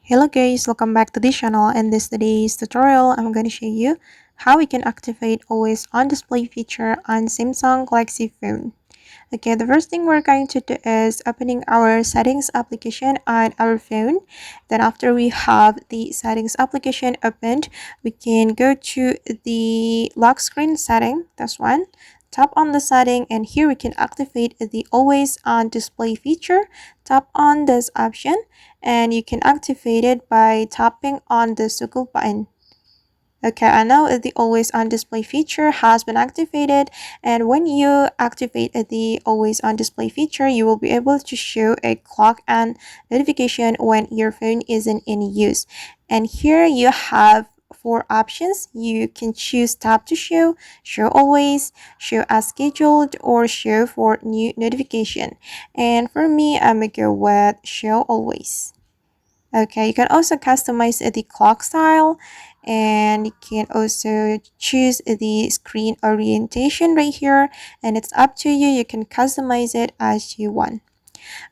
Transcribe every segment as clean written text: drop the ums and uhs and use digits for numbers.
Hello guys, welcome back to this channel. In this today's tutorial, I'm going to show you how we can activate always on display feature on Samsung Galaxy phone. Okay, the first thing we're going to do is opening our settings application on our phone. Then after we have the settings application opened, we can go to the lock screen setting, that's one. Tap on the setting and here we can activate the always on display feature. Tap on this option and you can activate it by tapping on the circle button. Okay, I know the always on display feature has been activated, and when you activate the always on display feature, you will be able to show a clock and notification when your phone isn't in use. And here you have four options. You can choose tap to show, show always, show as scheduled, or show for new notification. And for me, I'm gonna go with show always. Okay, you can also customize the clock style and you can also choose the screen orientation right here, and it's up to you. You can customize it as you want.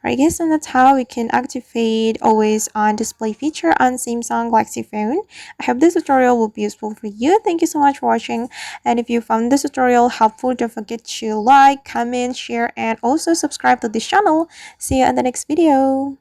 Alright guys, and that's how we can activate always on display feature on Samsung Galaxy phone. I hope this tutorial will be useful for you. Thank you so much for watching, and if you found this tutorial helpful, don't forget to like, comment, share, and also subscribe to this channel. See you in the next video.